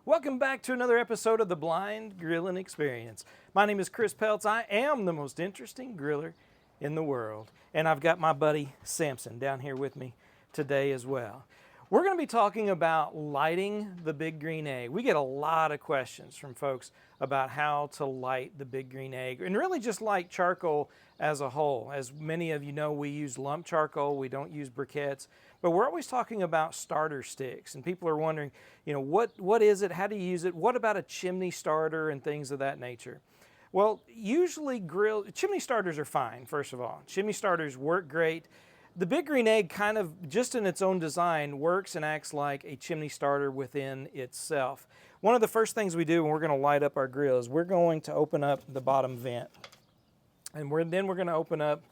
Welcome back to another episode of the Blind Grilling Experience. My name is Chris Peltz. I am the most interesting griller in the world. And I've got my buddy Samson down here with me today as well. We're going to be talking about lighting the big green egg. We get a lot of questions from folks about how to light the big green egg and really just light charcoal as a whole. As many of you know, we use lump charcoal, we don't use briquettes, but we're always talking about starter sticks, and people are wondering, what is it, how do you use it, what about a chimney starter and things of that nature? Well, usually chimney starters are fine, first of all. Chimney starters work great. The big green egg kind of, just in its own design, works and acts like a chimney starter within itself. One of the first things we do when we're going to light up our grill is we're going to open up the bottom vent. And then we're going to open up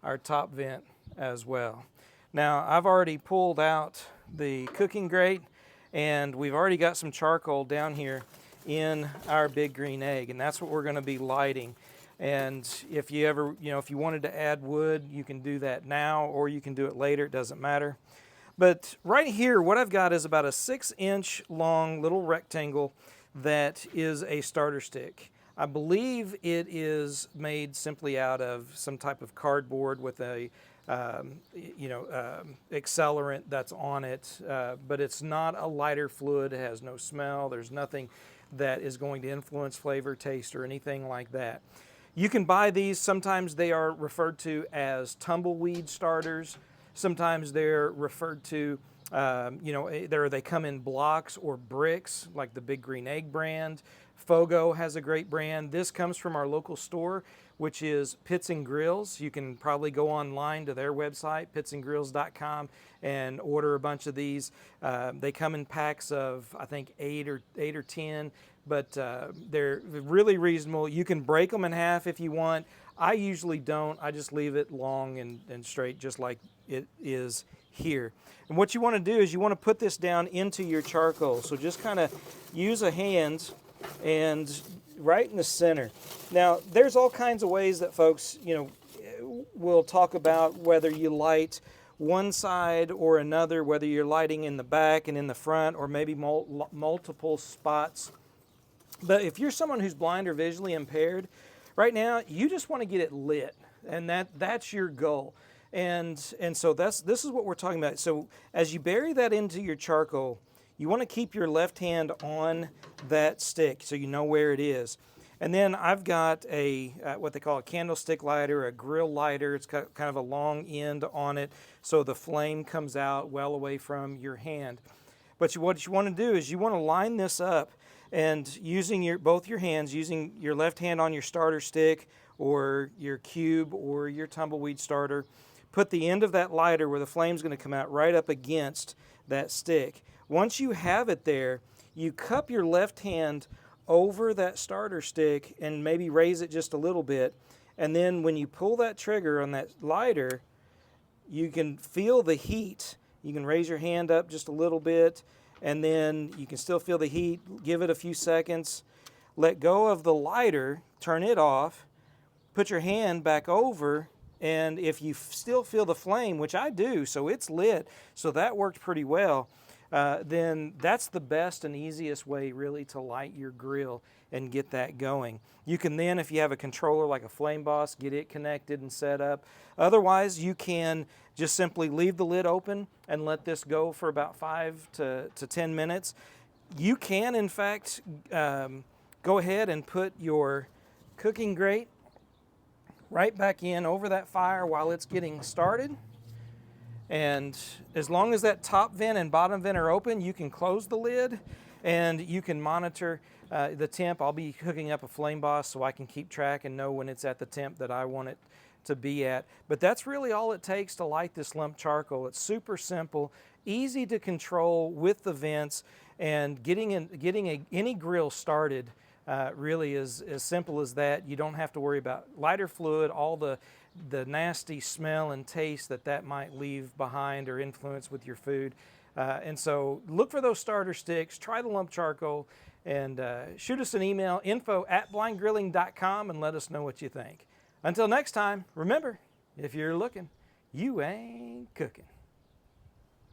our top vent as well. Now, I've already pulled out the cooking grate, and we've already got some charcoal down here in our big green egg, and that's what we're going to be lighting. And if you ever, if you wanted to add wood, you can do that now, or you can do it later, it doesn't matter. But right here, what I've got is about a 6-inch long little rectangle that is a starter stick. I believe it is made simply out of some type of cardboard with a accelerant that's on it, but it's not a lighter fluid. It has no smell. There's nothing that is going to influence flavor, taste, or anything like that. You can buy these. Sometimes they are referred to as tumbleweed starters. Sometimes they're referred to, they come in blocks or bricks, like the Big Green Egg brand. Fogo has a great brand. This comes from our local store, which is Pits and Grills. You can probably go online to their website, pitsandgrills.com, and order a bunch of these. They come in packs of, I think, 8 or 10, but they're really reasonable. You can break them in half if you want. I usually don't. I just leave it long and straight, just like it is here. And what you want to do is you want to put this down into your charcoal. So just kind of use a hand and right in the center. Now, there's all kinds of ways that folks, will talk about whether you light one side or another, whether you're lighting in the back and in the front, or maybe multiple spots. But if you're someone who's blind or visually impaired, right now, you just want to get it lit, and that's your goal. And so this is what we're talking about. So as you bury that into your charcoal, you want to keep your left hand on that stick so you know where it is. And then I've got a what they call a candlestick lighter, a grill lighter. It's got kind of a long end on it so the flame comes out well away from your hand. But what you want to do is you want to line this up, and using both your hands, using your left hand on your starter stick or your cube or your tumbleweed starter, put the end of that lighter where the flame's going to come out right up against that stick. Once you have it there, you cup your left hand over that starter stick and maybe raise it just a little bit. And then when you pull that trigger on that lighter, you can feel the heat. You can raise your hand up just a little bit, and then you can still feel the heat. Give it a few seconds. Let go of the lighter, turn it off, put your hand back over, and if you still feel the flame, which I do, so it's lit, so that worked pretty well, then that's the best and easiest way really to light your grill and get that going. You can then, if you have a controller like a Flame Boss, get it connected and set up. Otherwise, you can just simply leave the lid open and let this go for about 5 to 10 minutes. You can, in fact, go ahead and put your cooking grate right back in over that fire while it's getting started. And as long as that top vent and bottom vent are open, you can close the lid and you can monitor the temp. I'll be hooking up a Flame Boss so I can keep track and know when it's at the temp that I want it to be at. But that's really all it takes to light this lump charcoal. It's super simple, easy to control with the vents, and getting any grill started really is as simple as that. You don't have to worry about lighter fluid, all the nasty smell and taste that might leave behind or influence with your food. And so look for those starter sticks, try the lump charcoal, and shoot us an email, info@blindgrilling.com, and let us know what you think. Until next time, remember, if you're looking, you ain't cooking.